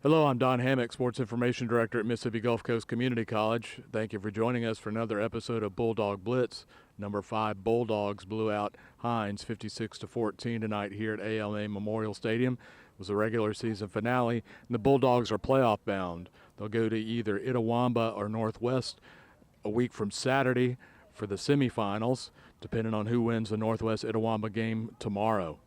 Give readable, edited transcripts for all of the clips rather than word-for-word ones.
Hello, I'm Don Hammock, Sports Information Director at Mississippi Gulf Coast Community College. Thank you for joining us for another episode of Bulldog Blitz. Number 5 Bulldogs blew out Hinds 56-14 tonight here at ALA Memorial Stadium. It was a regular season finale, and the Bulldogs are playoff bound. They'll go to either Itawamba or Northwest a week from Saturday for the semifinals, depending on who wins the Northwest Itawamba game tomorrow.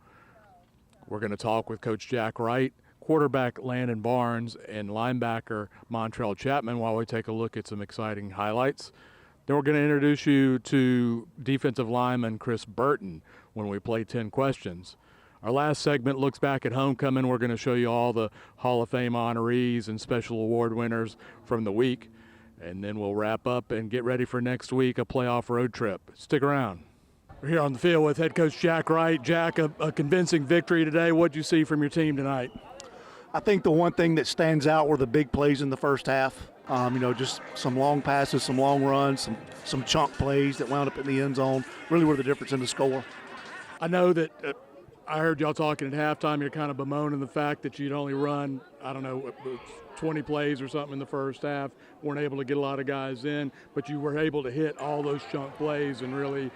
We're going to talk with Coach Jack Wright, quarterback Landon Varnes, and linebacker Montrell Chapman while we take a look at some exciting highlights. Then we're going to introduce you to defensive lineman Chris Burton when we play 10 questions. Our last segment looks back at homecoming. We're going to show you all the Hall of Fame honorees and special award winners from the week. And then we'll wrap up and get ready for next week, a playoff road trip. Stick around. We're here on the field with head coach Jack Wright. Jack, a convincing victory today. What did you see from your team tonight? I think the one thing that stands out were the big plays in the first half. Just some long passes, some long runs, some chunk plays that wound up in the end zone really were the difference in the score. I know that I heard y'all talking at halftime. You're kind of bemoaning the fact that you'd only run, 20 plays or something in the first half, weren't able to get a lot of guys in, but you were able to hit all those chunk plays and really,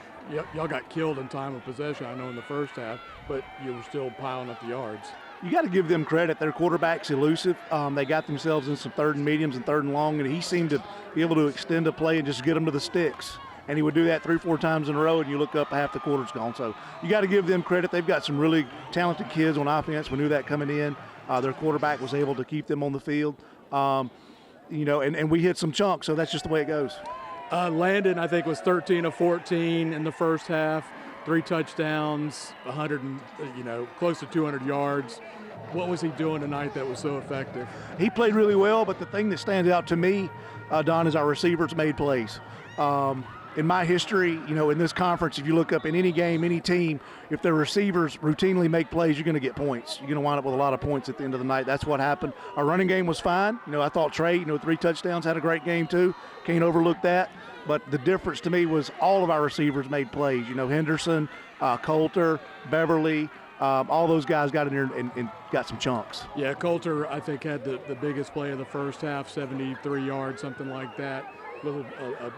y'all got killed in time of possession, I know, in the first half, but you were still piling up the yards. You got to give them credit. Their quarterback's elusive. They got themselves in some third and mediums and third and long, and he seemed to be able to extend a play and just get them to the sticks. And he would do that 3-4 times in a row, and you look up, half the quarter's gone. So you got to give them credit. They've got some really talented kids on offense. We knew that coming in. Their quarterback was able to keep them on the field. And we hit some chunks, so that's just the way it goes. Landon, I think, was 13 of 14 in the first half. 3 touchdowns, close to 200 yards. What was he doing tonight that was so effective? He played really well, but the thing that stands out to me, Don, is our receivers made plays. In my history, in this conference, if you look up in any game, any team, if their receivers routinely make plays, you're going to get points. You're going to wind up with a lot of points at the end of the night. That's what happened. Our running game was fine. I thought Trey, 3 touchdowns, had a great game too. Can't overlook that. But the difference to me was all of our receivers made plays. Henderson, Coulter, Beverly, all those guys got in there and got some chunks. Yeah, Coulter, I think, had the biggest play of the first half, 73 yards, something like that. A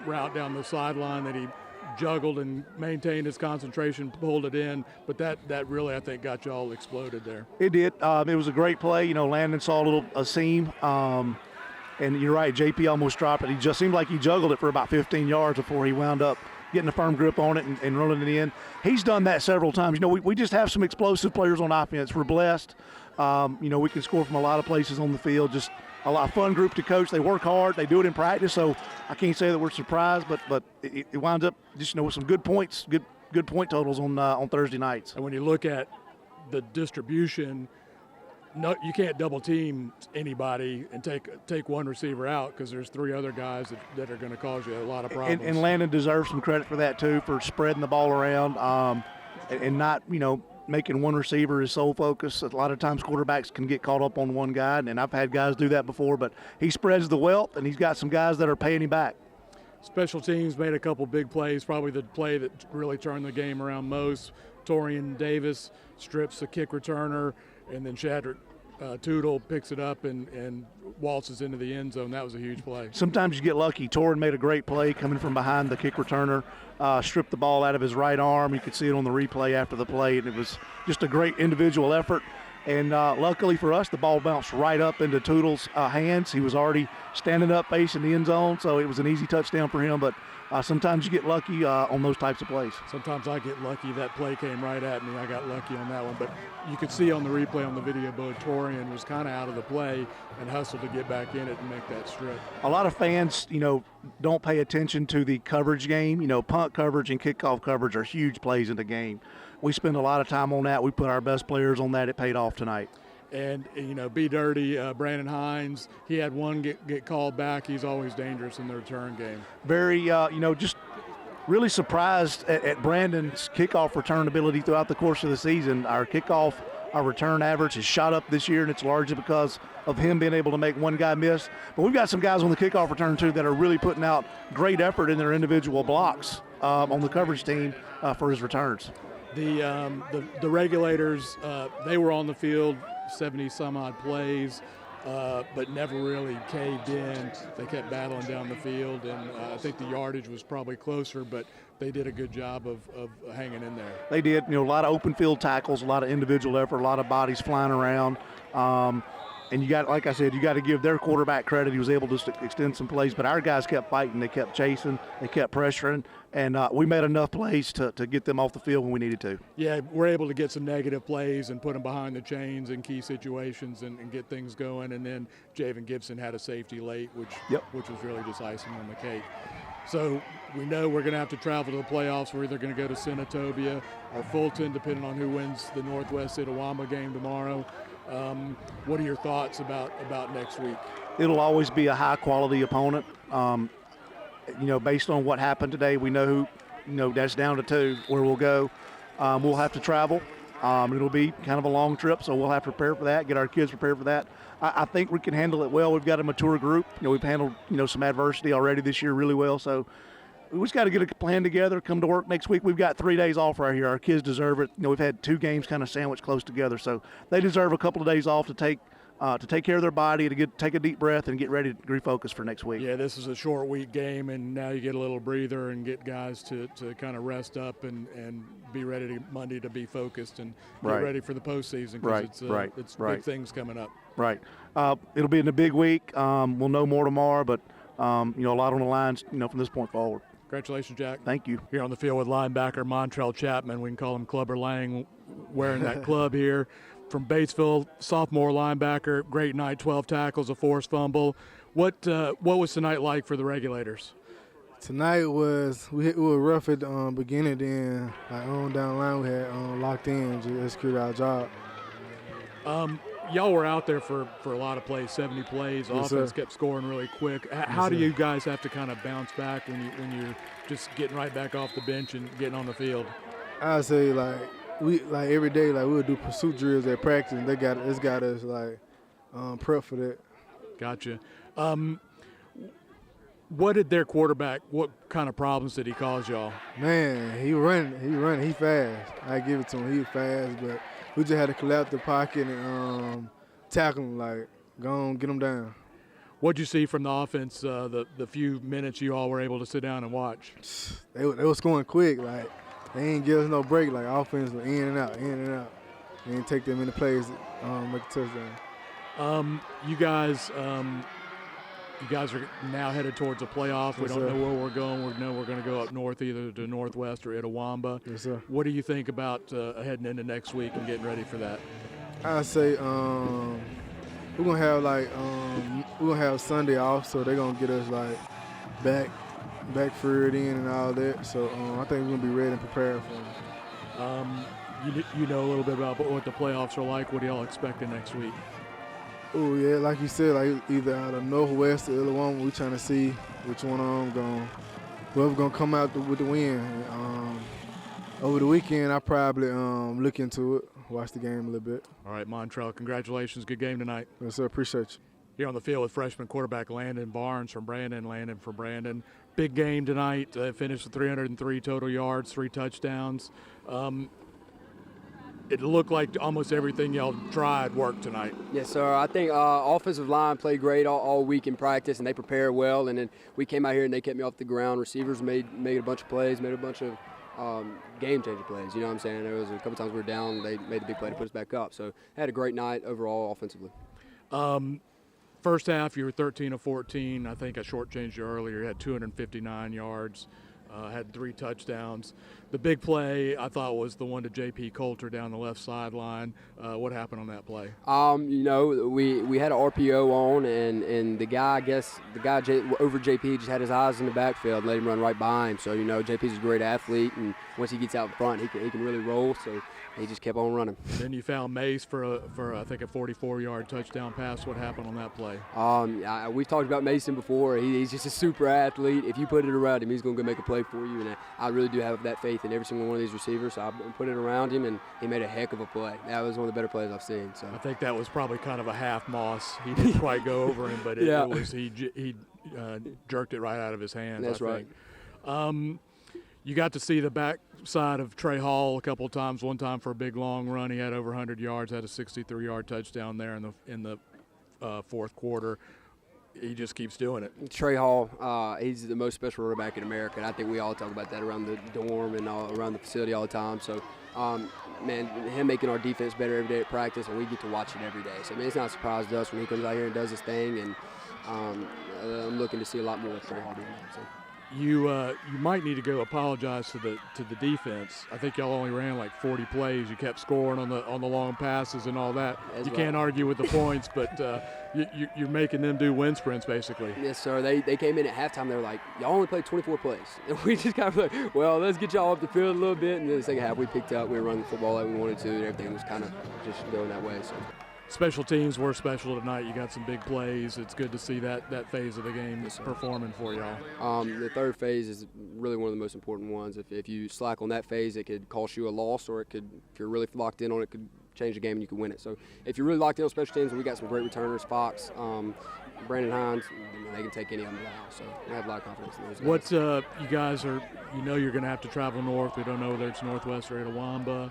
route down the sideline that he juggled and maintained his concentration, pulled it in. But that really, I think, got you all exploded there. It did. It was a great play. Landon saw a seam. And you're right, JP almost dropped it. He just seemed like he juggled it for about 15 yards before he wound up getting a firm grip on it and rolling it in. He's done that several times. We just have some explosive players on offense. We're blessed. We can score from a lot of places on the field. Just a lot of fun group to coach. They work hard. They do it in practice. So I can't say that we're surprised, but it winds up just with some good points, good point totals on Thursday nights. And when you look at the distribution, no, you can't double team anybody and take one receiver out because there's 3 other guys that are going to cause you a lot of problems. And Landon deserves some credit for that too, for spreading the ball around and not making one receiver his sole focus. A lot of times quarterbacks can get caught up on one guy, and I've had guys do that before. But he spreads the wealth, and he's got some guys that are paying him back. Special teams made a couple big plays. Probably the play that really turned the game around most. Torian Davis strips the kick returner, and then Shadrack Tootle picks it up and waltzes into the end zone. That was a huge play. Sometimes you get lucky. Torian made a great play coming from behind the kick returner, stripped the ball out of his right arm. You could see it on the replay after the play, and it was just a great individual effort. And luckily for us, the ball bounced right up into Tootle's hands. He was already standing up facing the end zone, so it was an easy touchdown for him. But sometimes you get lucky on those types of plays. Sometimes I get lucky. That play came right at me. I got lucky on that one. But you could see on the replay on the video, both Torian was kind of out of the play and hustled to get back in it and make that strip. A lot of fans, don't pay attention to the coverage game. Punt coverage and kickoff coverage are huge plays in the game. We spend a lot of time on that. We put our best players on that. It paid off tonight. And, be dirty, Brandon Hinds, he had one get called back. He's always dangerous in the return game. Very, just really surprised at Brandon's kickoff return ability throughout the course of the season. Our return average has shot up this year, and it's largely because of him being able to make one guy miss. But we've got some guys on the kickoff return, too, that are really putting out great effort in their individual blocks on the coverage team for his returns. The regulators, they were on the field 70-some-odd plays, but never really caved in. They kept battling down the field, and I think the yardage was probably closer, but they did a good job of hanging in there. They did. A lot of open field tackles, a lot of individual effort, a lot of bodies flying around. And like I said, you got to give their quarterback credit. He was able to extend some plays, but our guys kept fighting. They kept chasing. They kept pressuring. And we made enough plays to get them off the field when we needed to. Yeah, we're able to get some negative plays and put them behind the chains in key situations and get things going. And then Javen Gibson had a safety late, which was really just icing on the cake. So we know we're going to have to travel to the playoffs. We're either going to go to Senatobia or Fulton, depending on who wins the Northwest Itawamba game tomorrow. What are your thoughts about next week? It'll always be a high-quality opponent. Based on what happened today, we know who, that's down to 2 where we'll go. We'll have to travel. It'll be kind of a long trip, so we'll have to prepare for that, get our kids prepared for that. I think we can handle it well. We've got a mature group. We've handled, some adversity already this year really well, so we just got to get a plan together, come to work next week. We've got 3 days off right here. Our kids deserve it. We've had 2 games kind of sandwiched close together, so they deserve a couple of days off to take care of their body, to take a deep breath and get ready to refocus for next week. Yeah, this is a short week game, and now you get a little breather and get guys to kind of rest up and be ready Monday to be focused and get ready for the postseason because it's big things coming up. Right. It'll be in a big week. We'll know more tomorrow, but a lot on the lines, from this point forward. Congratulations, Jack. Thank you. Here on the field with linebacker Montrell Chapman. We can call him Clubber Lang, wearing that club here. From Batesville, sophomore linebacker, great night, 12 tackles, a forced fumble. What was tonight like for the regulators? Tonight we were rough at the beginning, then on down the line we had locked in to execute our job. Y'all were out there for a lot of plays, 70 plays. Yes, offense sir. kept scoring really quick. How do you guys have to kind of bounce back when you're just getting right back off the bench and getting on the field? I say we every day we'll do pursuit drills at practice, and it's got us prep for that. Gotcha. What did their quarterback? What kind of problems did he cause y'all? Man, he running, he fast. I give it to him. He was fast, but we just had to collapse the pocket and tackle him, go on, get him down. What'd you see from the offense? The few minutes you all were able to sit down and watch. They were scoring quick. They ain't give us no break. Offense was in and out. They didn't take them many plays make a touchdown. You guys are now headed towards the playoffs. We Yes, don't sir. know where we're going. We know we're going to go up north, either to Northwest or Itawamba. Yes, sir. What do you think about heading into next week and getting ready for that? I say we're gonna have Sunday off, so they're gonna get us back further in and all that. So I think we're gonna be ready and prepared for them. You know a little bit about what the playoffs are like. What are y'all expecting next week? Oh yeah, like you said, either out of Northwest or Illinois, we're trying to see which one of them whoever gonna come out with the win. Over the weekend, I probably look into it, watch the game a little bit. All right, Montrell, congratulations. Good game tonight. Yes, sir. Appreciate you. Here on the field with freshman quarterback Landon Varnes from Brandon. Landon for Brandon. Big game tonight. Finished with 303 total yards, 3 touchdowns. It looked like almost everything y'all tried worked tonight. Yes, sir. I think offensive line played great all week in practice, and they prepared well. And then we came out here and they kept me off the ground. Receivers made a bunch of plays, made a bunch of game-changing plays. You know what I'm saying? There was a couple times we were down. They made the big play to put us back up. So had a great night overall offensively. First half, you were 13 of 14. I think I shortchanged you earlier. You had 259 yards. had 3 touchdowns. The big play I thought was the one to J.P. Coulter down the left sideline. What happened on that play? You know, we had an RPO on, and the guy over JP just had his eyes in the backfield and let him run right by him. So, you know, JP's a great athlete, and once he gets out in front, he can really roll. So he just kept on running. Then you found Mace for I think a 44-yard touchdown pass. What happened on that play? We've talked about Mason before. He's just a super athlete. If you put it around him, he's going to go make a play for you. And I really do have that faith in every single one of these receivers. So I put it around him, and he made a heck of a play. That was one of the better plays I've seen. So I think that was probably kind of a half moss. He didn't quite go over him, but it was he jerked it right out of his hands. That's right. You got to see the back side of Trey Hall a couple of times. One time for a big long run, he had over 100 yards, had a 63-yard touchdown there in the fourth quarter. He just keeps doing it. Trey Hall, he's the most special quarterback in America, and I think we all talk about that around the dorm and around the facility all the time. So, man, him making our defense better every day at practice, and we get to watch it every day. So, I mean, it's not a surprise to us when he comes out here and does his thing, and I'm looking to see a lot more of Trey Hall doing that. So. You might need to go apologize to the defense. I think y'all only ran like 40 plays. You kept scoring on the long passes and all that. That's you right. Can't argue with the points, but you're making them do wind sprints basically. Yes, sir. They came in at halftime. They were like, y'all only played 24 plays, and we just kind of like, well, let's get y'all off the field a little bit. And then the second half, we picked up. We were running the football like we wanted to, and everything was kind of just going that way. So. Special teams were special tonight. You got some big plays. It's good to see that phase of the game performing for y'all. The third phase is really one of the most important ones. If you slack on that phase, it could cost you a loss, or it could, if you're really locked in on it, could change the game and you could win it. So if you're really locked in on special teams, we got some great returners, Fox, Brandon Hinds, they can take any of them now. So I have a lot of confidence in those guys. What you guys are, you're going to have to travel north. We don't know whether it's Northwest or Itawamba.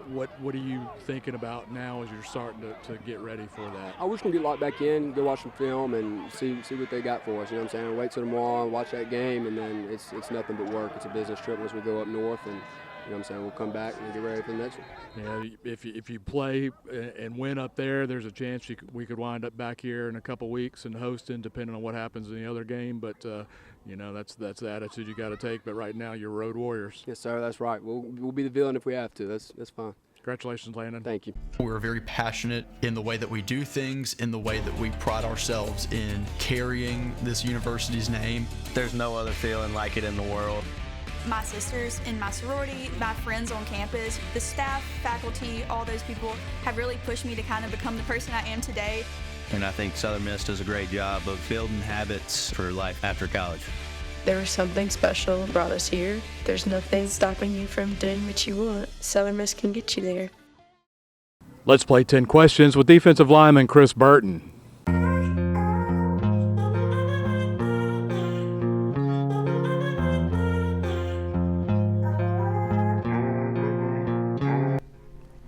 What are you thinking about now as you're starting to get ready for that? We're just going to get locked back in, go watch some film, and see what they got for us. You know what I'm saying? Wait till tomorrow, watch that game, and then it's nothing but work. It's a business trip once we go up north, and you know what I'm saying, we'll come back and get ready for the next one. Yeah, if you play and win up there, there's a chance we could wind up back here in a couple weeks and hosting, depending on what happens in the other game. But that's the attitude you got to take. But right now, you're road warriors. Yes, sir. That's right. We'll be the villain if we have to. That's fine. Congratulations, Landon. Thank you. We're very passionate in the way that we do things, in the way that we pride ourselves in carrying this university's name. There's no other feeling like it in the world. My sisters in my sorority, my friends on campus, the staff, faculty, all those people have really pushed me to kind of become the person I am today. And I think Southern Miss does a great job of building habits for life after college. There was something special that brought us here. There's nothing stopping you from doing what you want. Southern Miss can get you there. Let's play 10 questions with defensive lineman Chris Burton.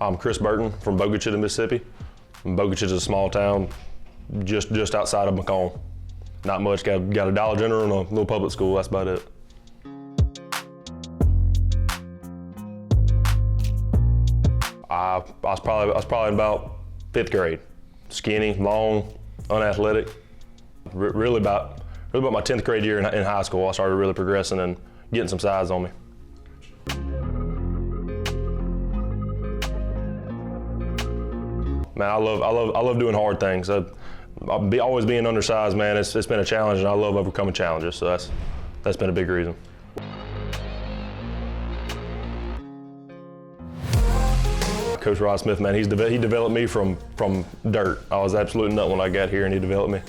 I'm Chris Burton from Bogachitta, Mississippi. Bogachitta is a small town just outside of Macomb. Not much, got a Dollar General and a little public school, that's about it. I was probably in about 5th grade. Skinny, long, unathletic. Really about my 10th grade year in high school, I started really progressing and getting some size on me. Man, I love doing hard things. Always being undersized, man, it's been a challenge, and I love overcoming challenges. So that's been a big reason. Coach Rod Smith, man, he developed me from dirt. I was absolute nut when I got here, and he developed me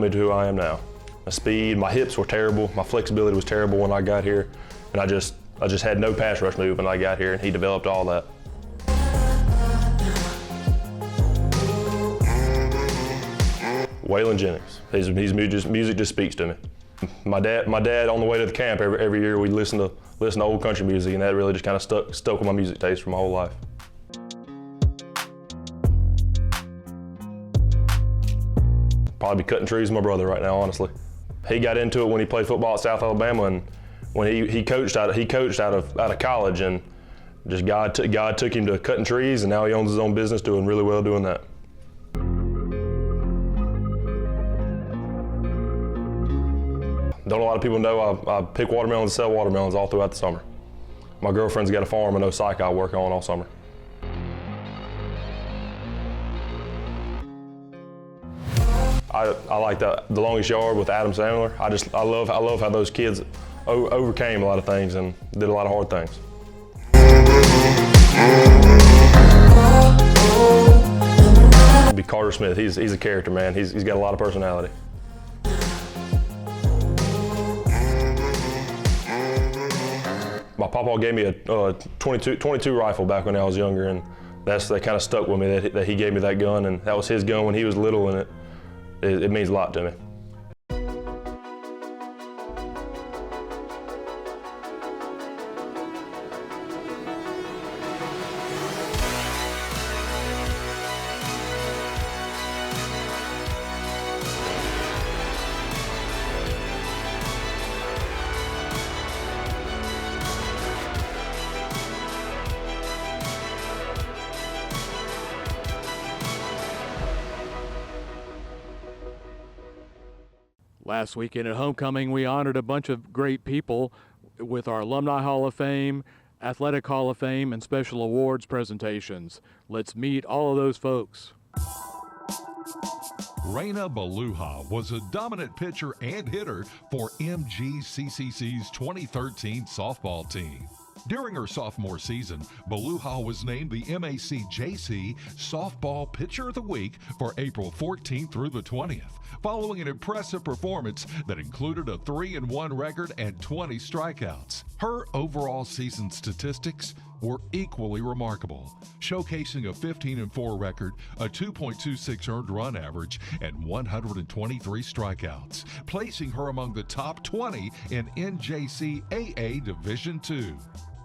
to who I am now. My speed, my hips were terrible, my flexibility was terrible when I got here, and I just had no pass rush move when I got here, and he developed all that. Waylon Jennings. His music just speaks to me. My dad on the way to the camp every year we'd listen to old country music, and that really just kind of stuck with my music taste for my whole life. Probably be cutting trees with my brother right now, honestly. He got into it when he played football at South Alabama, and when he coached out of college, and just God took him to cutting trees, and now he owns his own business, doing really well doing that. Don't a lot of people know I pick watermelons and sell watermelons all throughout the summer. My girlfriend's got a farm in Osaka I work on all summer. I like the longest yard with Adam Sandler. I love how those kids overcame a lot of things and did a lot of hard things. It'd be Carter Smith. He's a character, man. He's got a lot of personality. My papa gave me a 22 rifle back when I was younger, and that kind of stuck with me, that he gave me that gun, and that was his gun when he was little, and it means a lot to me. Last weekend at Homecoming, we honored a bunch of great people with our Alumni Hall of Fame, Athletic Hall of Fame, and special awards presentations. Let's meet all of those folks. Raina Beluha was a dominant pitcher and hitter for MGCCC's 2013 softball team. During her sophomore season, Beluha was named the MACJC Softball Pitcher of the Week for April 14th through the 20th, following an impressive performance that included a 3-1 record and 20 strikeouts. Her overall season statistics were equally remarkable, showcasing a 15-4 record, a 2.26 earned run average, and 123 strikeouts, placing her among the top 20 in NJCAA Division II.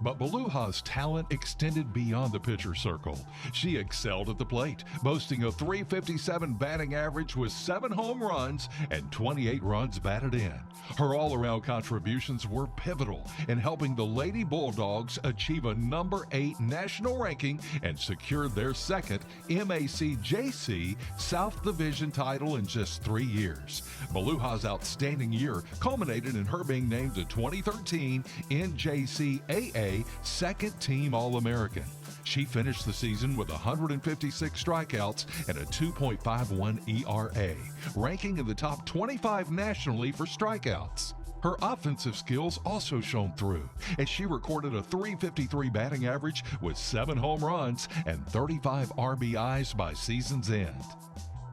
But Beluha's talent extended beyond the pitcher circle. She excelled at the plate, boasting a .357 batting average with 7 home runs and 28 runs batted in. Her all-around contributions were pivotal in helping the Lady Bulldogs achieve a number 8 national ranking and secure their second MACJC South Division title in just 3 years. Beluha's outstanding year culminated in her being named the 2013 NJCAA Second Team All-American. She finished the season with 156 strikeouts and a 2.51 ERA, ranking in the top 25 nationally for strikeouts. Her offensive skills also shone through, as she recorded a .353 batting average with 7 home runs and 35 RBIs by season's end.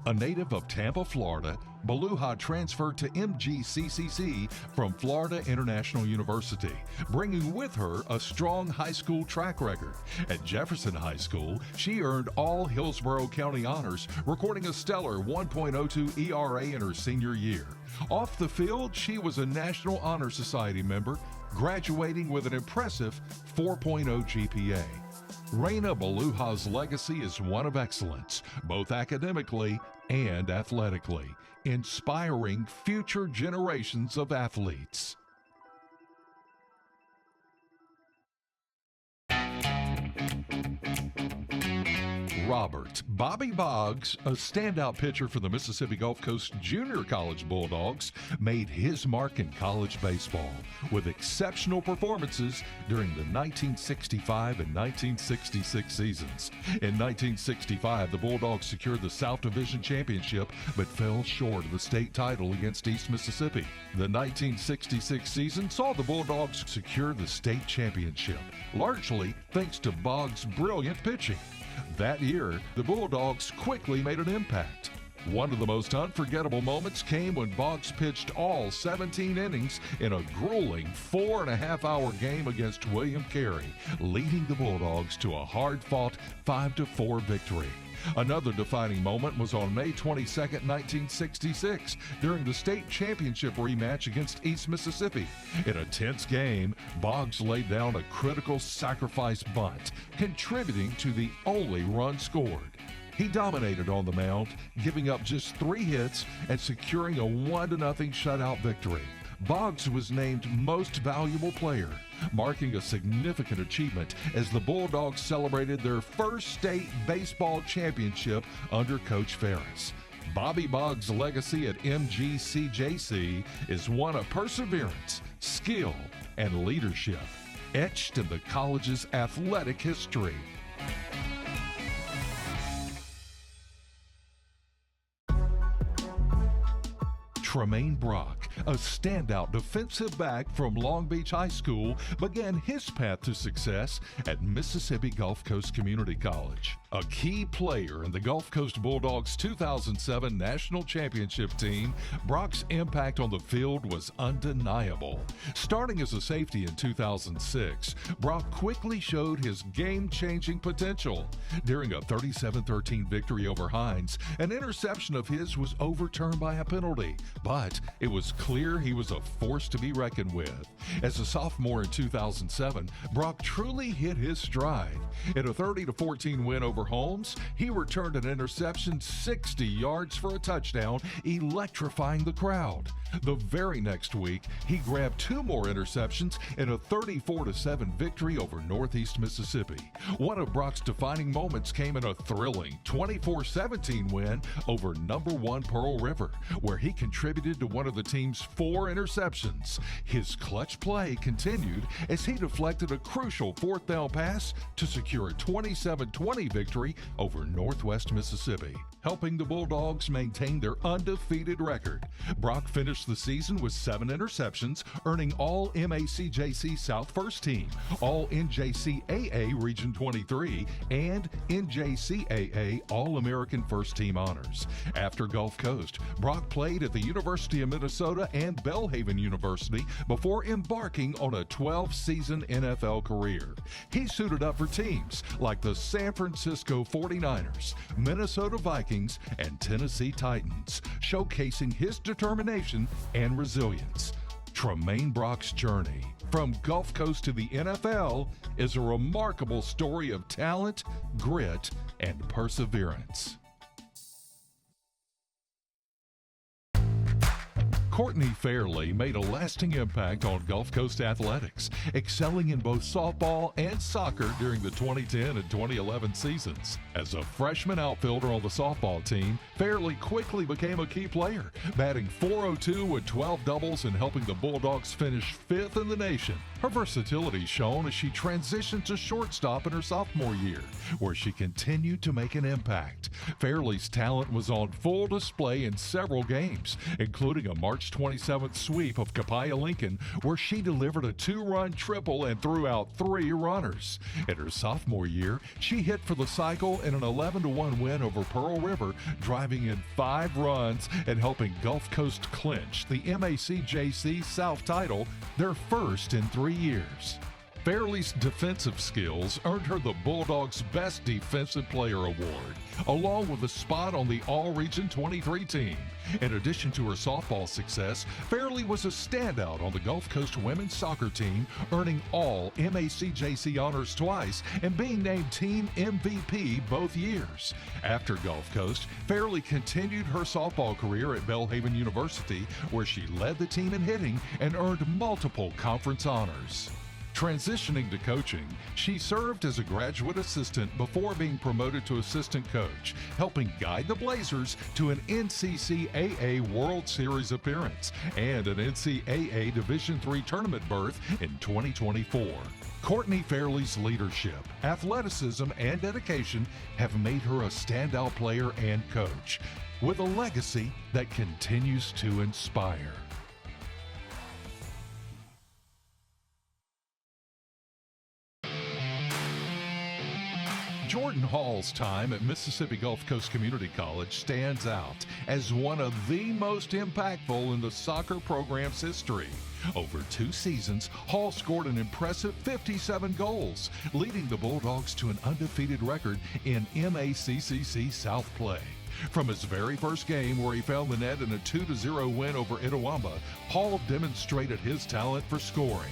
A native of Tampa, Florida, Beluha transferred to MGCCC from Florida International University, bringing with her a strong high school track record. At Jefferson High School, she earned all Hillsborough County honors, recording a stellar 1.02 ERA in her senior year. Off the field, she was a National Honor Society member, graduating with an impressive 4.0 GPA. Raina Beluha's legacy is one of excellence, both academically and athletically, inspiring future generations of athletes. Robert Bobby Boggs, a standout pitcher for the Mississippi Gulf Coast Junior College Bulldogs, made his mark in college baseball with exceptional performances during the 1965 and 1966 seasons. In 1965, the Bulldogs secured the South Division-Championship but fell short of the state title against East Mississippi. The 1966 season saw the Bulldogs secure the state championship, largely thanks to Boggs' brilliant pitching. That year, the Bulldogs quickly made an impact. One of the most unforgettable moments came when Boggs pitched all 17 innings in a grueling 4.5-hour game against William Carey, leading the Bulldogs to a hard-fought 5-4 victory. Another defining moment was on May 22, 1966, during the state championship rematch against East Mississippi. In a tense game, Boggs laid down a critical sacrifice bunt, contributing to the only run scored. He dominated on the mound, giving up just 3 hits and securing a 1-0 shutout victory. Boggs was named Most Valuable Player, marking a significant achievement as the Bulldogs celebrated their first state baseball championship under Coach Ferris. Bobby Boggs' legacy at MGCJC is one of perseverance, skill, and leadership, etched in the college's athletic history. Tremaine Brock, a standout defensive back from Long Beach High School, began his path to success at Mississippi Gulf Coast Community College. A key player in the Gulf Coast Bulldogs 2007 National Championship team, Brock's impact on the field was undeniable. Starting as a safety in 2006, Brock quickly showed his game-changing potential. During a 37-13 victory over Hinds, an interception of his was overturned by a penalty, but it was clear he was a force to be reckoned with. As a sophomore in 2007, Brock truly hit his stride. In a 30-14 win over Holmes, he returned an interception 60 yards for a touchdown, electrifying the crowd. The very next week, he grabbed 2 more interceptions in a 34-7 victory over Northeast Mississippi. One of Brock's defining moments came in a thrilling 24-17 win over #1 Pearl River, where he contributed to one of the team's 4 interceptions. His clutch play continued as he deflected a crucial 4th down pass to secure a 27-20 victory over Northwest Mississippi, helping the Bulldogs maintain their undefeated record. Brock finished the season with 7 interceptions, earning all MACJC South First Team, all NJCAA Region 23, and NJCAA All-American First Team honors. After Gulf Coast, Brock played at the University of Minnesota and Belhaven University before embarking on a 12-season NFL career. He suited up for teams like the San Francisco 49ers, Minnesota Vikings, and Tennessee Titans, showcasing his determination and resilience. Tremaine Brock's journey from Gulf Coast to the NFL is a remarkable story of talent, grit, and perseverance. Courtney Fairley made a lasting impact on Gulf Coast athletics, excelling in both softball and soccer during the 2010 and 2011 seasons. As a freshman outfielder on the softball team, Fairley quickly became a key player, batting .402 with 12 doubles and helping the Bulldogs finish 5th in the nation. Her versatility shone as she transitioned to shortstop in her sophomore year, where she continued to make an impact. Fairley's talent was on full display in several games, including a March 27th sweep of Capaya Lincoln, where she delivered a 2-run triple and threw out 3 runners. In her sophomore year, she hit for the cycle in an 11-1 win over Pearl River, driving in 5 runs and helping Gulf Coast clinch the MACJC South title, their first in 3 years. Fairley's defensive skills earned her the Bulldogs' Best Defensive Player Award, along with a spot on the All-Region 23 team. In addition to her softball success, Fairley was a standout on the Gulf Coast women's soccer team, earning all MACJC honors twice and being named Team MVP both years. After Gulf Coast, Fairley continued her softball career at Belhaven University, where she led the team in hitting and earned multiple conference honors. Transitioning to coaching, she served as a graduate assistant before being promoted to assistant coach, helping guide the Blazers to an NCCAA World Series appearance and an NCAA Division III tournament berth in 2024. Courtney Fairley's leadership, athleticism, and dedication have made her a standout player and coach, with a legacy that continues to inspire. Jordan Hall's time at Mississippi Gulf Coast Community College stands out as one of the most impactful in the soccer program's history. Over 2 seasons, Hall scored an impressive 57 goals, leading the Bulldogs to an undefeated record in MACCC South play. From his very first game, where he found the net in a 2-0 win over Itawamba, Hall demonstrated his talent for scoring.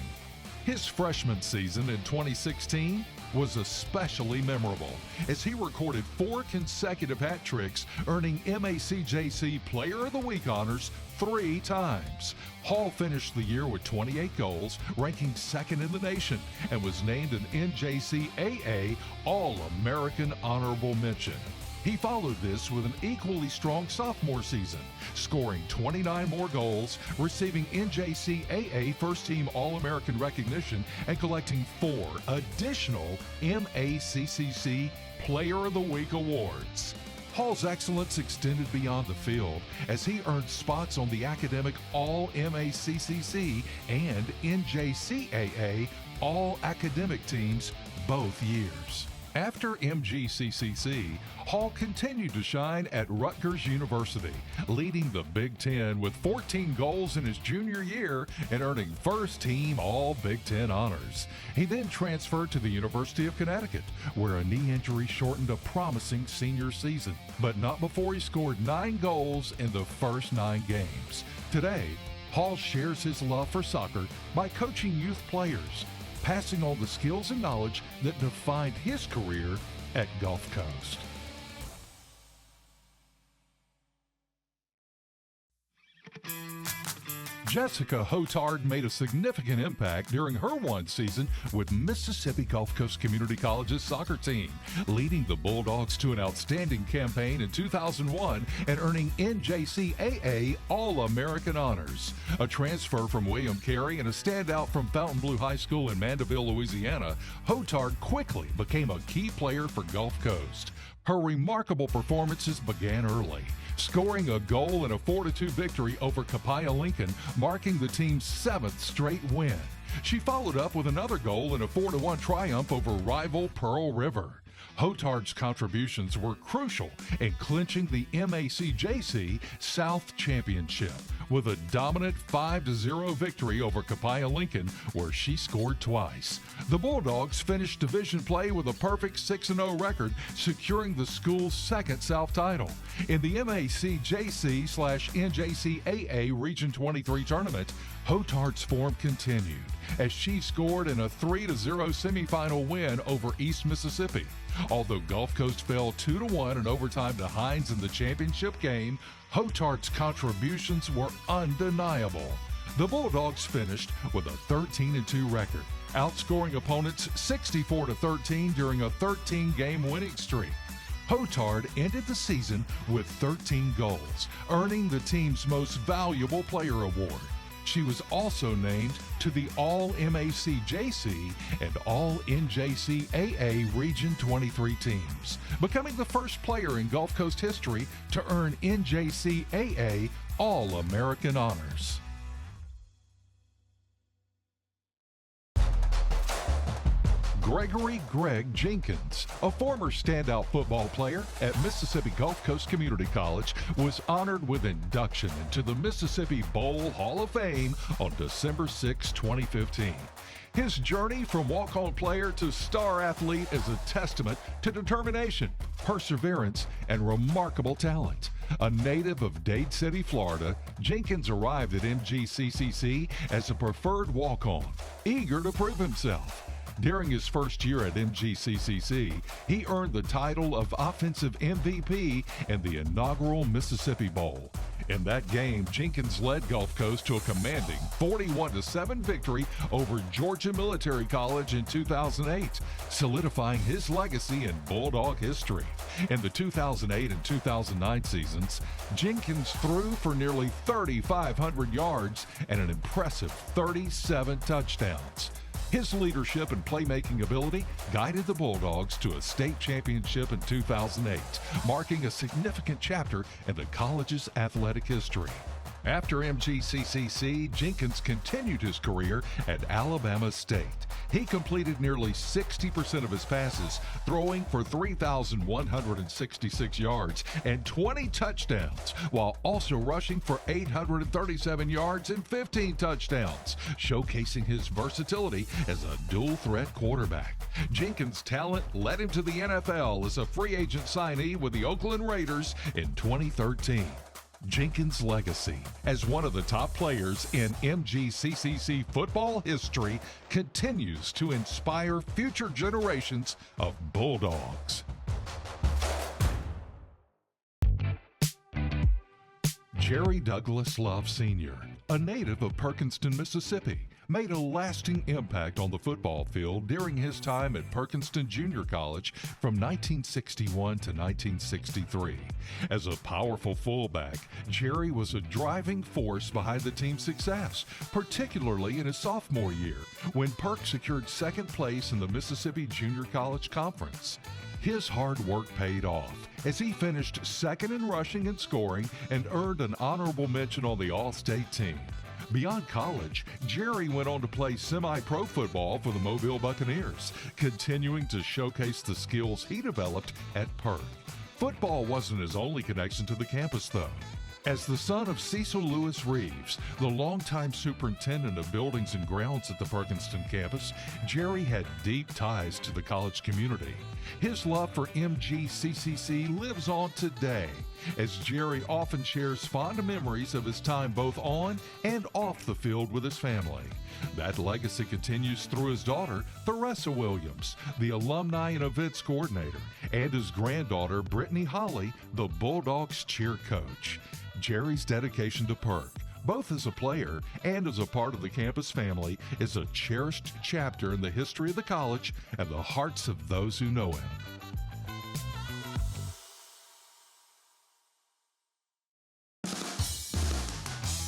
His freshman season in 2016 was especially memorable, as he recorded 4 consecutive hat tricks, earning MACJC Player of the Week honors 3 times. Hall finished the year with 28 goals, ranking 2nd in the nation, and was named an NJCAA All-American Honorable Mention. He followed this with an equally strong sophomore season, scoring 29 more goals, receiving NJCAA First Team All-American recognition, and collecting 4 additional MACCC Player of the Week awards. Hall's excellence extended beyond the field as he earned spots on the academic All-MACCC and NJCAA All-Academic teams both years. After MGCCC, Hall continued to shine at Rutgers University, leading the Big Ten with 14 goals in his junior year and earning first-team All-Big Ten honors. He then transferred to the University of Connecticut, where a knee injury shortened a promising senior season, but not before he scored 9 goals in the first 9 games. Today, Hall shares his love for soccer by coaching youth players, passing on the skills and knowledge that defined his career at Gulf Coast. Jessica Hotard made a significant impact during her one season with Mississippi Gulf Coast Community College's soccer team, leading the Bulldogs to an outstanding campaign in 2001 and earning NJCAA All-American honors. A transfer from William Carey and a standout from Fontainebleau High School in Mandeville, Louisiana, Hotard quickly became a key player for Gulf Coast. Her remarkable performances began early, scoring a goal in a 4-2 victory over Copiah Lincoln, marking the team's 7th straight win. She followed up with another goal in a 4-1 triumph over rival Pearl River. Hotard's contributions were crucial in clinching the MACJC South Championship with a dominant 5-0 victory over Copiah Lincoln, where she scored twice. The Bulldogs finished division play with a perfect 6-0 record, securing the school's 2nd South title. In the MACJC/NJCAA Region 23 tournament, Hotard's form continued as she scored in a 3-0 semifinal win over East Mississippi. Although Gulf Coast fell 2-1 in overtime to Hinds in the championship game, Hotard's contributions were undeniable. The Bulldogs finished with a 13-2 record, outscoring opponents 64-13 during a 13-game winning streak. Hotard ended the season with 13 goals, earning the team's Most Valuable Player award. She was also named to the All-MACJC and All-NJCAA Region 23 teams, becoming the first player in Gulf Coast history to earn NJCAA All-American honors. Gregory "Greg" Jenkins, a former standout football player at Mississippi Gulf Coast Community College, was honored with induction into the Mississippi Bowl Hall of Fame on December 6, 2015. His journey from walk-on player to star athlete is a testament to determination, perseverance, and remarkable talent. A native of Dade City, Florida, Jenkins arrived at MGCCC as a preferred walk-on, eager to prove himself. During his first year at MGCCC, he earned the title of Offensive MVP in the inaugural Mississippi Bowl. In that game, Jenkins led Gulf Coast to a commanding 41-7 victory over Georgia Military College in 2008, solidifying his legacy in Bulldog history. In the 2008 and 2009 seasons, Jenkins threw for nearly 3,500 yards and an impressive 37 touchdowns. His leadership and playmaking ability guided the Bulldogs to a state championship in 2008, marking a significant chapter in the college's athletic history. After MGCCC, Jenkins continued his career at Alabama State. He completed nearly 60% of his passes, throwing for 3,166 yards and 20 touchdowns, while also rushing for 837 yards and 15 touchdowns, showcasing his versatility as a dual-threat quarterback. Jenkins' talent led him to the NFL as a free agent signee with the Oakland Raiders in 2013. Jenkins' legacy as one of the top players in MGCCC football history continues to inspire future generations of Bulldogs. Jerry Douglas Love Sr., a native of Perkinston, Mississippi, made a lasting impact on the football field during his time at Perkinston Junior College from 1961 to 1963. As a powerful fullback, Jerry was a driving force behind the team's success, particularly in his sophomore year, when Perk secured second place in the Mississippi Junior College Conference. His hard work paid off as he finished second in rushing and scoring and earned an honorable mention on the All-State team. Beyond college, Jerry went on to play semi-pro football for the Mobile Buccaneers, continuing to showcase the skills he developed at Perk. Football wasn't his only connection to the campus, though. As the son of Cecil Lewis Reeves, the longtime superintendent of buildings and grounds at the Perkinston campus, Jerry had deep ties to the college community. His love for MGCCC lives on today, as Jerry often shares fond memories of his time both on and off the field with his family. That legacy continues through his daughter, Theresa Williams, the alumni and events coordinator, and his granddaughter, Brittany Holly, the Bulldogs cheer coach. Jerry's dedication to Perk, both as a player and as a part of the campus family, is a cherished chapter in the history of the college and the hearts of those who know him.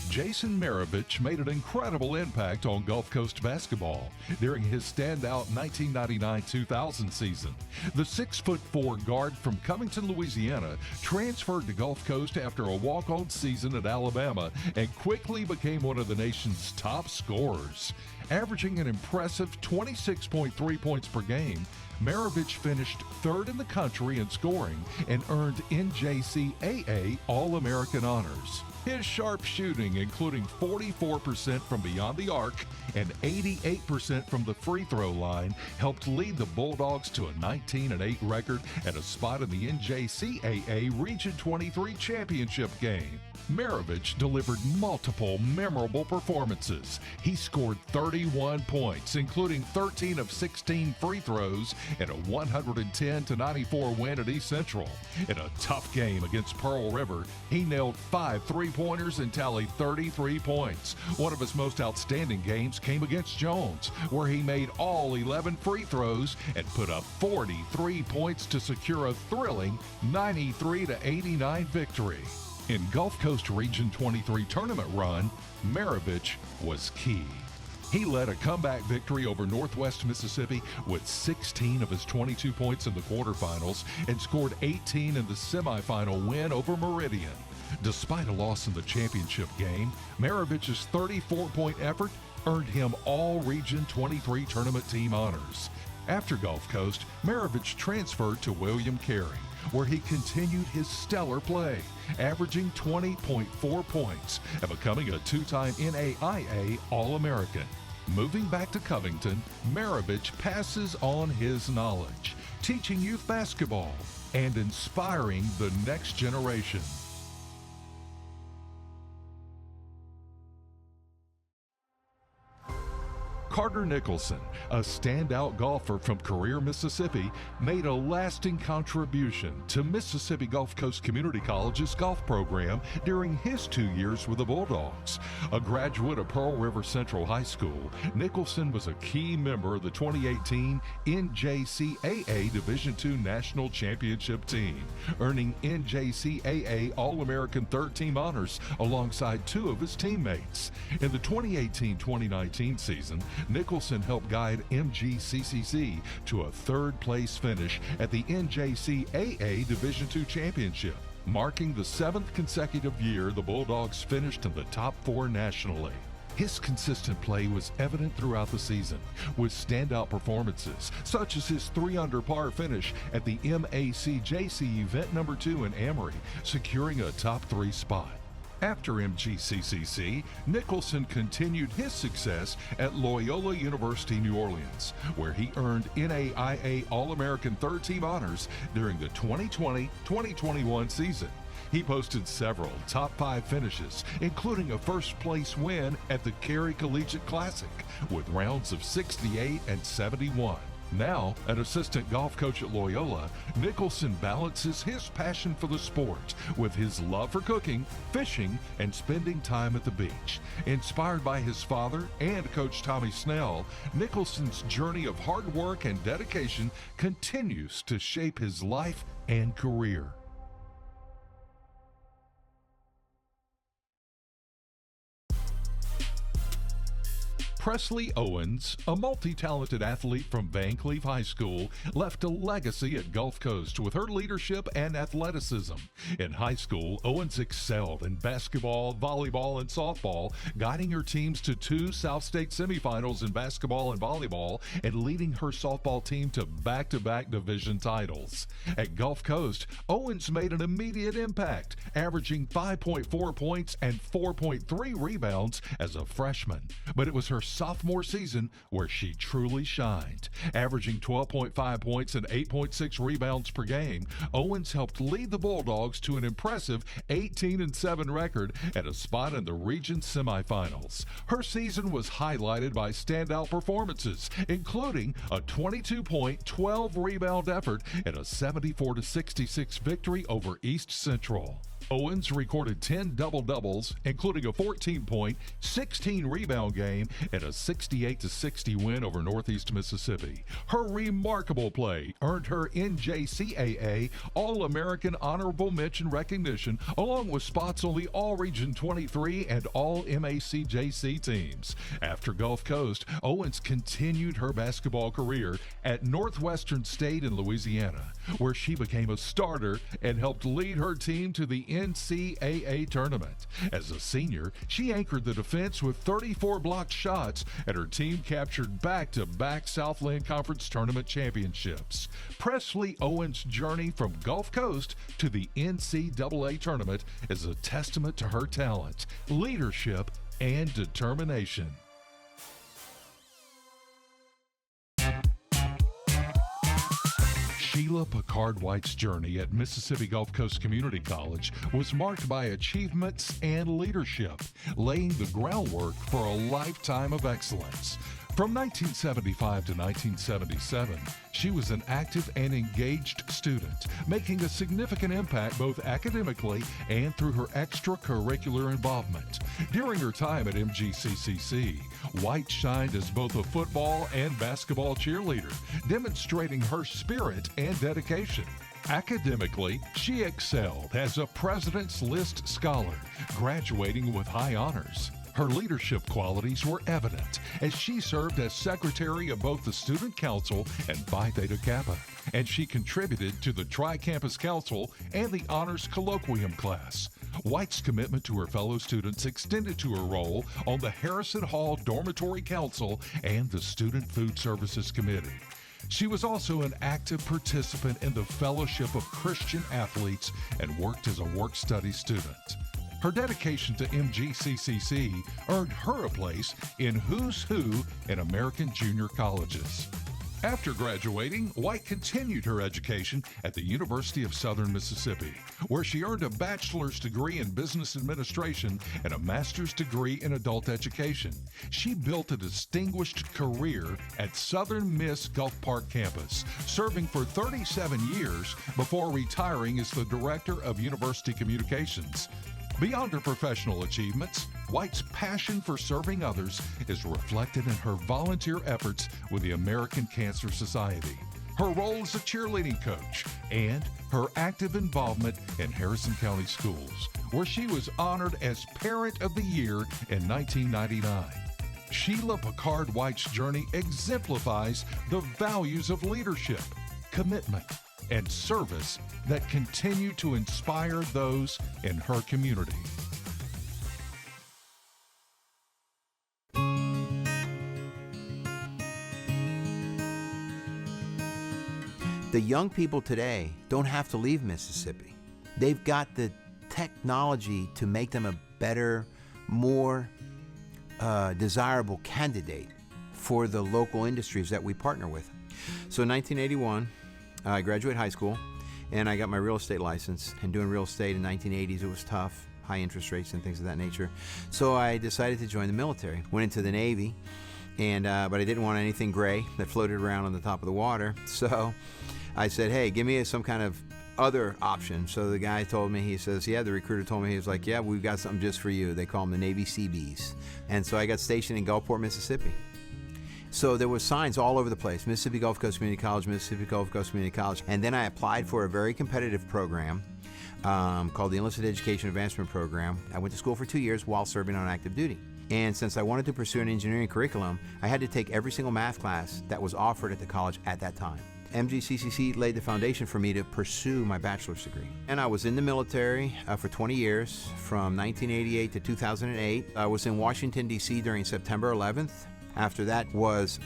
Jason Maravich made an incredible impact on Gulf Coast basketball during his standout 1999-2000 season. The 6'4" guard from Covington, Louisiana, transferred to Gulf Coast after a walk-on season at Alabama and quickly became one of the nation's top scorers. Averaging an impressive 26.3 points per game, Maravich finished third in the country in scoring and earned NJCAA All-American honors. His sharp shooting, including 44% from beyond the arc and 88% from the free throw line, helped lead the Bulldogs to a 19-8 record and a spot in the NJCAA Region 23 championship game. Maravich delivered multiple memorable performances. He scored 31 points, including 13 of 16 free throws in a 110-94 win at East Central. In a tough game against Pearl River, he nailed 5 three-pointers and tallied 33 points. One of his most outstanding games came against Jones, where he made all 11 free throws and put up 43 points to secure a thrilling 93-89 victory. In Gulf Coast Region 23 tournament run, Maravich was key. He led a comeback victory over Northwest Mississippi with 16 of his 22 points in the quarterfinals and scored 18 in the semifinal win over Meridian. Despite a loss in the championship game, Maravich's 34-point effort earned him all Region 23 tournament team honors. After Gulf Coast, Maravich transferred to William Carey, where he continued his stellar play, averaging 20.4 points and becoming a two-time NAIA All-American. Moving back to Covington, Maravich passes on his knowledge, teaching youth basketball and inspiring the next generation. Carter Nicholson, a standout golfer from Career, Mississippi, made a lasting contribution to Mississippi Gulf Coast Community College's golf program during his 2 years with the Bulldogs. A graduate of Pearl River Central High School, Nicholson was a key member of the 2018 NJCAA Division II National Championship team, earning NJCAA All-American third team honors alongside 2 of his teammates. In the 2018-2019 season, Nicholson helped guide MGCCC to a third-place finish at the NJCAA Division II Championship, marking the 7th consecutive year the Bulldogs finished in the top 4 nationally. His consistent play was evident throughout the season, with standout performances such as his 3-under par finish at the MACJC Event No. 2 in Amory, securing a top 3 spot. After MGCCC, Nicholson continued his success at Loyola University, New Orleans, where he earned NAIA All-American third-team honors during the 2020-2021 season. He posted several top 5 finishes, including a first-place win at the Cary Collegiate Classic with rounds of 68 and 71. Now, an assistant golf coach at Loyola, Nicholson balances his passion for the sport with his love for cooking, fishing, and spending time at the beach. Inspired by his father and Coach Tommy Snell, Nicholson's journey of hard work and dedication continues to shape his life and career. Presley Owens, a multi-talented athlete from Van Cleve High School, left a legacy at Gulf Coast with her leadership and athleticism. In high school, Owens excelled in basketball, volleyball, and softball, guiding her teams to 2 South State semifinals in basketball and volleyball, and leading her softball team to back-to-back division titles. At Gulf Coast, Owens made an immediate impact, averaging 5.4 points and 4.3 rebounds as a freshman. But it was her sophomore season where she truly shined. Averaging 12.5 points and 8.6 rebounds per game, Owens helped lead the Bulldogs to an impressive 18-7 record and a spot in the region semifinals. Her season was highlighted by standout performances, including a 22-point, 12-rebound effort in a 74-66 victory over East Central. Owens recorded 10 double-doubles, including a 14-point, 16-rebound game and a 68-60 win over Northeast Mississippi. Her remarkable play earned her NJCAA All-American Honorable Mention recognition, along with spots on the All-Region 23 and All-MACJC teams. After Gulf Coast, Owens continued her basketball career at Northwestern State in Louisiana, where she became a starter and helped lead her team to the NCAA tournament. As a senior, she anchored the defense with 34 blocked shots, and her team captured back-to-back Southland Conference tournament championships. Presley Owens' journey from Gulf Coast to the NCAA tournament is a testament to her talent, leadership, and determination. Sheila Picard-White's journey at Mississippi Gulf Coast Community College was marked by achievements and leadership, laying the groundwork for a lifetime of excellence. From 1975 to 1977, she was an active and engaged student, making a significant impact both academically and through her extracurricular involvement. During her time at MGCCC, White shined as both a football and basketball cheerleader, demonstrating her spirit and dedication. Academically, she excelled as a President's List scholar, graduating with high honors. Her leadership qualities were evident as she served as secretary of both the Student Council and Phi Theta Kappa, and she contributed to the Tri-Campus Council and the Honors Colloquium class. White's commitment to her fellow students extended to her role on the Harrison Hall Dormitory Council and the Student Food Services Committee. She was also an active participant in the Fellowship of Christian Athletes and worked as a work-study student. Her dedication to MGCCC earned her a place in Who's Who in American junior colleges. After graduating, White continued her education at the University of Southern Mississippi, where she earned a bachelor's degree in business administration and a master's degree in adult education. She built a distinguished career at Southern Miss Gulf Park campus, serving for 37 years before retiring as the director of university communications. Beyond her professional achievements, White's passion for serving others is reflected in her volunteer efforts with the American Cancer Society, her role as a cheerleading coach, and her active involvement in Harrison County Schools, where she was honored as Parent of the Year in 1999. Sheila Picard-White's journey exemplifies the values of leadership, commitment, and service that continue to inspire those in her community. The young people today don't have to leave Mississippi. They've got the technology to make them a better, more desirable candidate for the local industries that we partner with. So in 1981, I graduated high school, and I got my real estate license. And doing real estate in the 1980s, it was tough, high interest rates and things of that nature. So I decided to join the military. Went into the Navy, but I didn't want anything gray that floated around on the top of the water. So I said, hey, give me some kind of other option. So the guy told me, he says, the recruiter told me, he was like, yeah, we've got something just for you. They call them the Navy Seabees. And so I got stationed in Gulfport, Mississippi. So there was signs all over the place, Mississippi Gulf Coast Community College, Mississippi Gulf Coast Community College. And then I applied for a very competitive program called the Enlisted Education Advancement Program. I went to school for 2 years while serving on active duty. And since I wanted to pursue an engineering curriculum, I had to take every single math class that was offered at the college at that time. MGCCC laid the foundation for me to pursue my bachelor's degree. And I was in the military for 20 years, from 1988 to 2008. I was in Washington, D.C. during September 11th. After that was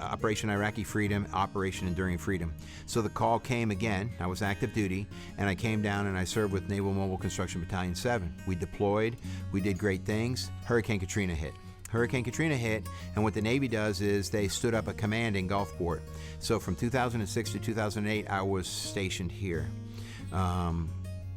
Operation Iraqi Freedom, Operation Enduring Freedom. So the call came again. I was active duty, and I came down and I served with Naval Mobile Construction Battalion 7. We deployed, we did great things. Hurricane Katrina hit. Hurricane Katrina hit, and what the Navy does is they stood up a command in Gulfport. So from 2006 to 2008, I was stationed here.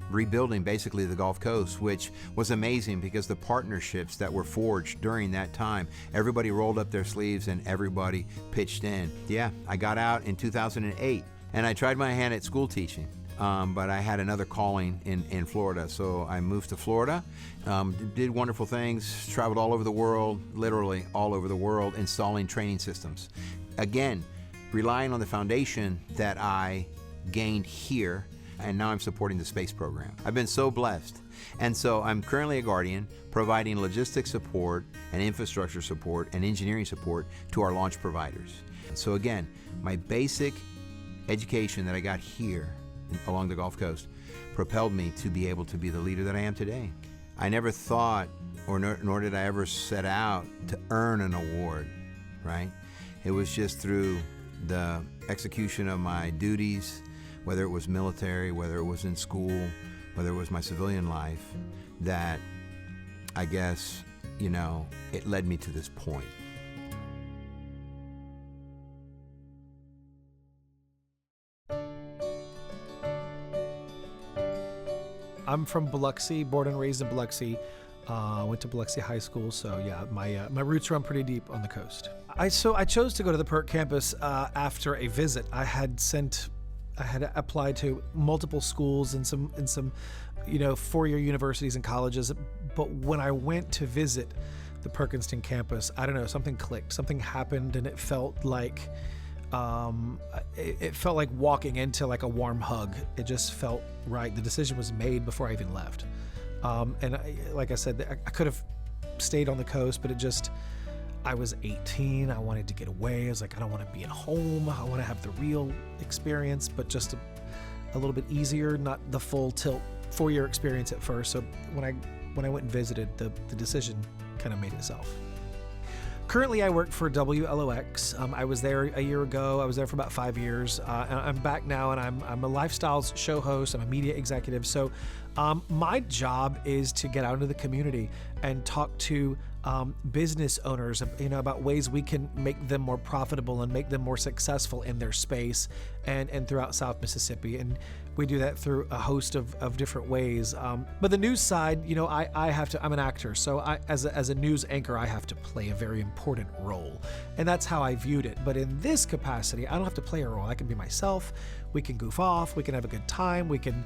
Rebuilding basically the Gulf Coast, which was amazing because the partnerships that were forged during that time, everybody rolled up their sleeves and everybody pitched in. Yeah, I got out in 2008 and I tried my hand at school teaching, but I had another calling in Florida. So I moved to Florida, did wonderful things, traveled all over the world, literally all over the world, installing training systems. Again, relying on the foundation that I gained here, and now I'm supporting the space program. I've been so blessed. And so I'm currently a guardian, providing logistics support and infrastructure support and engineering support to our launch providers. So again, my basic education that I got here along the Gulf Coast propelled me to be able to be the leader that I am today. I never thought, nor did I ever set out to earn an award, right? It was just through the execution of my duties, whether it was military, whether it was in school, whether it was my civilian life, that I guess, it led me to this point. I'm from Biloxi, born and raised in Biloxi. Went to Biloxi High School, so yeah, my roots run pretty deep on the coast. I chose to go to the PERT campus after a visit. I had applied to multiple schools and some four-year universities and colleges, but when I went to visit the Perkinston campus, I don't know, something clicked, something happened, and it felt like walking into like a warm hug. It just felt right. The decision was made before I even left, and like I said, I could have stayed on the coast, but I was 18. I wanted to get away. I was like, I don't want to be at home. I want to have the real experience, but just a little bit easier, not the full tilt 4-year experience at first. So when I went and visited, the decision kind of made itself. Currently, I work for WLOX. I was there a year ago. I was there for about 5 years. And I'm back now, and I'm a lifestyles show host. I'm a media executive. So my job is to get out into the community and talk to business owners, about ways we can make them more profitable and make them more successful in their space and throughout South Mississippi. And we do that through a host of different ways. But the news side, I'm an actor. So as a news anchor, I have to play a very important role. And that's how I viewed it. But in this capacity, I don't have to play a role. I can be myself. We can goof off. We can have a good time. We can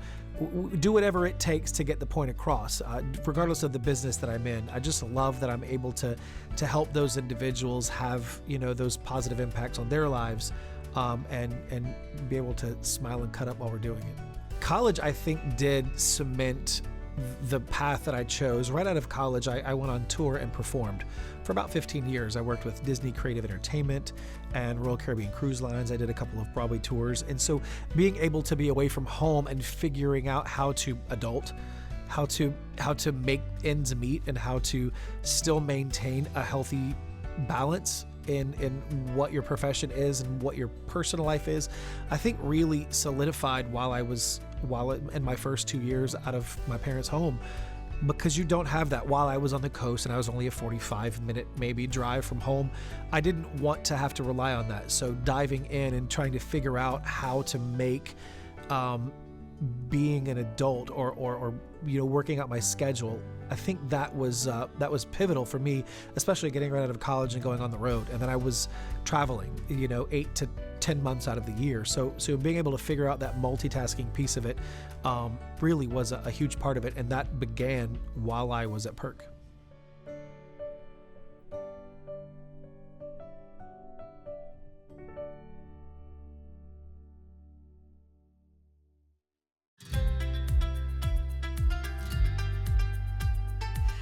do whatever it takes to get the point across, regardless of the business that I'm in. I just love that I'm able to help those individuals have, those positive impacts on their lives, and be able to smile and cut up while we're doing it. College, I think, did cement the path that I chose. Right out of college, I went on tour and performed. For about 15 years, I worked with Disney Creative Entertainment and Royal Caribbean Cruise Lines. I did a couple of Broadway tours. And so being able to be away from home and figuring out how to adult, how to make ends meet, and how to still maintain a healthy balance in what your profession is and what your personal life is, I think really solidified while in my first 2 years out of my parents' home, because you don't have that. While I was on the coast and I was only a 45-minute maybe drive from home, I didn't want to have to rely on that. So diving in and trying to figure out how to make being an adult or working out my schedule, I think that was pivotal for me, especially getting right out of college and going on the road. And then I was traveling, 8 to 10 months out of the year. So being able to figure out that multitasking piece of it really was a huge part of it. And that began while I was at Perk.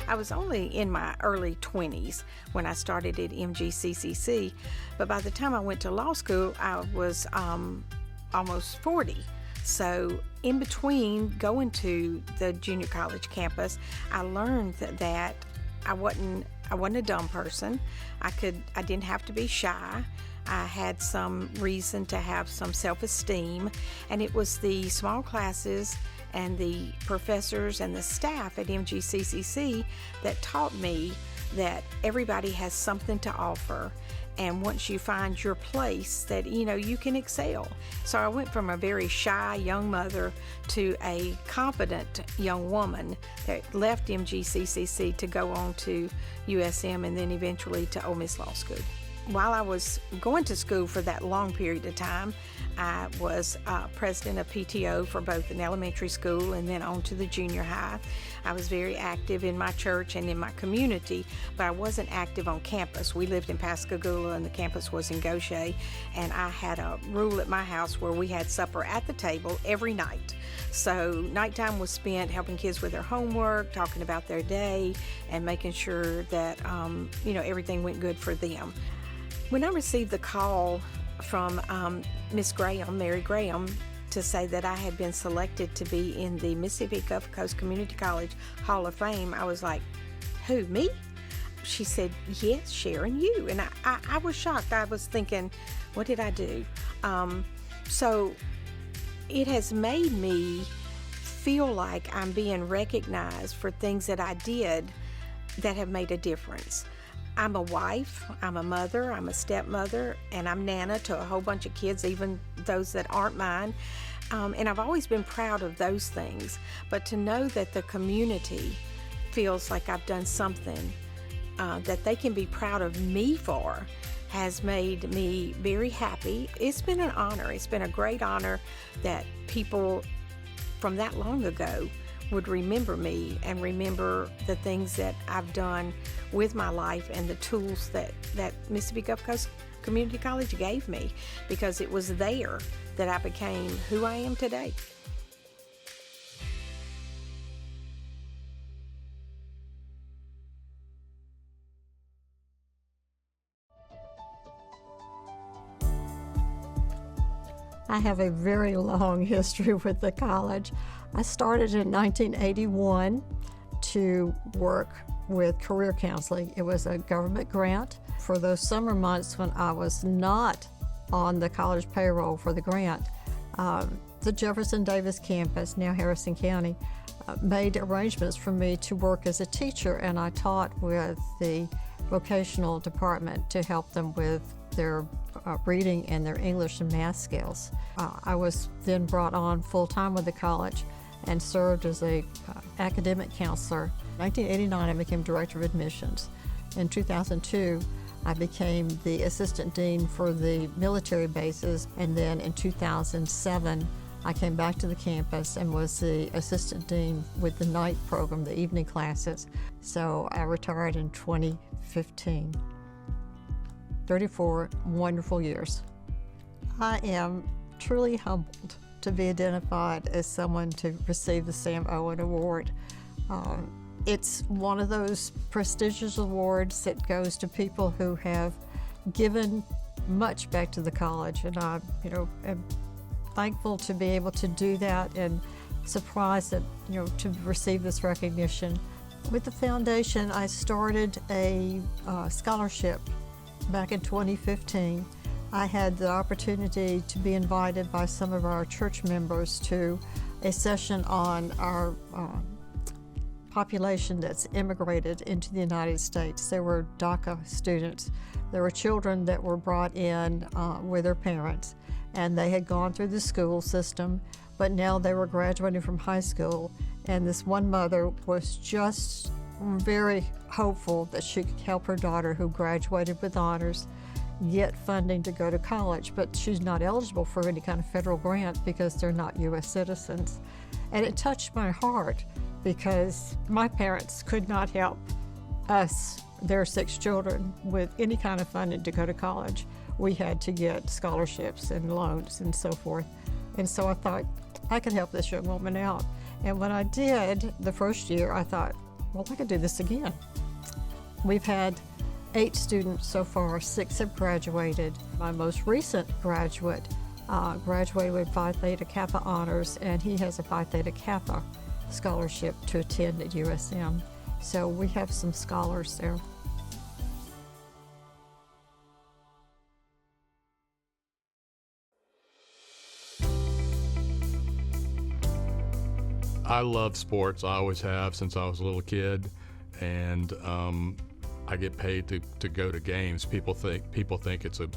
I was only in my early 20s when I started at MGCCC, but by the time I went to law school, I was almost 40. So in between going to the junior college campus, I learned that I wasn't a dumb person. I didn't have to be shy. I had some reason to have some self-esteem, and it was the small classes and the professors and the staff at MGCCC that taught me that everybody has something to offer, and once you find your place, that you can excel. So I went from a very shy young mother to a competent young woman that left MGCCC to go on to USM and then eventually to Ole Miss Law School. While I was going to school for that long period of time, I was president of PTO for both an elementary school and then on to the junior high. I was very active in my church and in my community, but I wasn't active on campus. We lived in Pascagoula and the campus was in Gaucher, and I had a rule at my house where we had supper at the table every night. So nighttime was spent helping kids with their homework, talking about their day, and making sure that everything went good for them. When I received the call from Miss Graham, Mary Graham, to say that I had been selected to be in the Mississippi Gulf Coast Community College Hall of Fame, I was like, who, me? She said, yes, Sharon, you. And I was shocked. I was thinking, what did I do? So it has made me feel like I'm being recognized for things that I did that have made a difference. I'm a wife, I'm a mother, I'm a stepmother, and I'm Nana to a whole bunch of kids, even those that aren't mine. And I've always been proud of those things. But to know that the community feels like I've done something that they can be proud of me for has made me very happy. It's been an honor. It's been a great honor that people from that long ago would remember me and remember the things that I've done with my life and the tools that Mississippi Gulf Coast Community College gave me, because it was there that I became who I am today. I have a very long history with the college. I started in 1981 to work with career counseling. It was a government grant for those summer months when I was not on the college payroll for the grant. The Jefferson Davis campus, now Harrison County, made arrangements for me to work as a teacher, and I taught with the vocational department to help them with their reading and their English and math skills. I was then brought on full-time with the college and served as a academic counselor. In 1989, I became director of admissions. In 2002, I became the assistant dean for the military bases, and then in 2007, I came back to the campus and was the assistant dean with the night program, the evening classes. So I retired in 2015. 34 wonderful years. I am truly humbled to be identified as someone to receive the Sam Owen Award. It's one of those prestigious awards that goes to people who have given much back to the college, and I, am thankful to be able to do that, and surprised that, to receive this recognition. With the foundation, I started a scholarship back in 2015. I had the opportunity to be invited by some of our church members to a session on our population that's immigrated into the United States. There were DACA students. There were children that were brought in with their parents, and they had gone through the school system, but now they were graduating from high school, and this one mother was just very hopeful that she could help her daughter, who graduated with honors, get funding to go to college, but she's not eligible for any kind of federal grant because they're not U.S. citizens. And it touched my heart because my parents could not help us, their 6 children, with any kind of funding to go to college. We had to get scholarships and loans and so forth. And so I thought, I could help this young woman out. And when I did the first year, I thought, well, I could do this again. We've had 8 students so far, 6 have graduated. My most recent graduate graduated with Phi Theta Kappa honors, and he has a Phi Theta Kappa scholarship to attend at USM. So we have some scholars there. I love sports. I always have since I was a little kid, and I get paid to go to games. People think it's a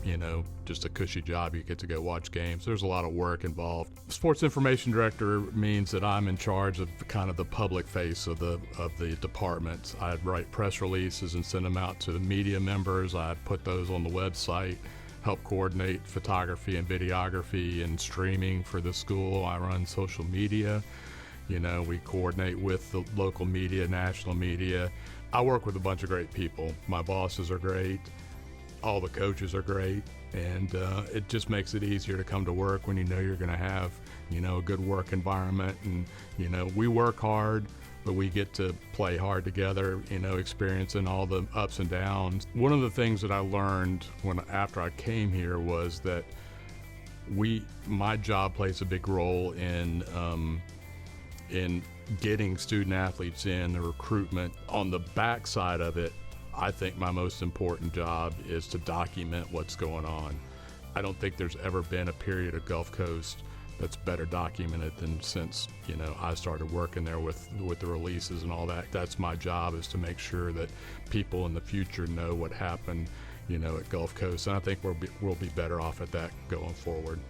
just a cushy job. You get to go watch games. There's a lot of work involved. Sports information director means that I'm in charge of kind of the public face of the department. I write press releases and send them out to the media members. I put those on the website, help coordinate photography and videography and streaming for the school. I run social media. We coordinate with the local media, national media. I work with a bunch of great people. My bosses are great. All the coaches are great. And it just makes it easier to come to work when you know you're going to have, a good work environment. And, we work hard, but we get to play hard together, experiencing all the ups and downs. One of the things that I learned after I came here was that my job plays a big role in getting student athletes in, the recruitment. On the backside of it, I think my most important job is to document what's going on. I don't think there's ever been a period of Gulf Coast that's better documented than since, I started working there with the releases and all that. That's my job, is to make sure that people in the future know what happened, at Gulf Coast. And I think we'll be better off at that going forward.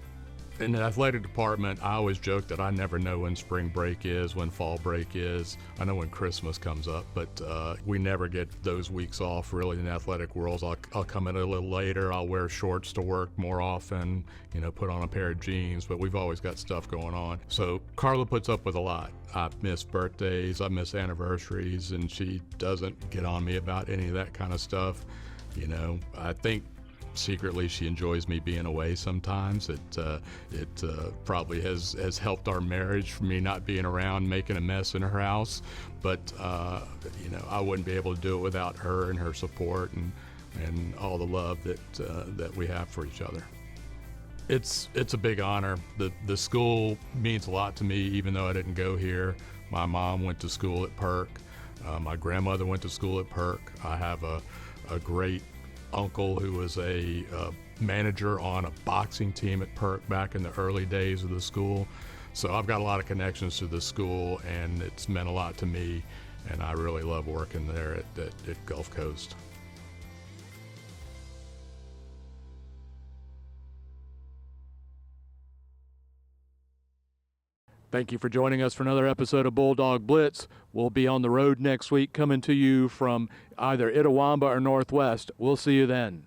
In the athletic department, I always joke that I never know when spring break is, when fall break is. I know when Christmas comes up, but we never get those weeks off really in the athletic worlds. I'll come in a little later. I'll wear shorts to work more often, put on a pair of jeans, but we've always got stuff going on. So Carla puts up with a lot. I miss birthdays, I miss anniversaries, and she doesn't get on me about any of that kind of stuff. I think secretly she enjoys me being away sometimes. It probably has helped our marriage, for me not being around making a mess in her house, but I wouldn't be able to do it without her and her support and all the love that we have for each other. It's a big honor. The school means a lot to me, even though I didn't go here. My mom went to school at Perk. My grandmother went to school at Perk. I have a great uncle who was a manager on a boxing team at Perk back in the early days of the school. So I've got a lot of connections to the school, and it's meant a lot to me, and I really love working there at Gulf Coast. Thank you for joining us for another episode of Bulldog Blitz. We'll be on the road next week, coming to you from either Itawamba or Northwest. We'll see you then.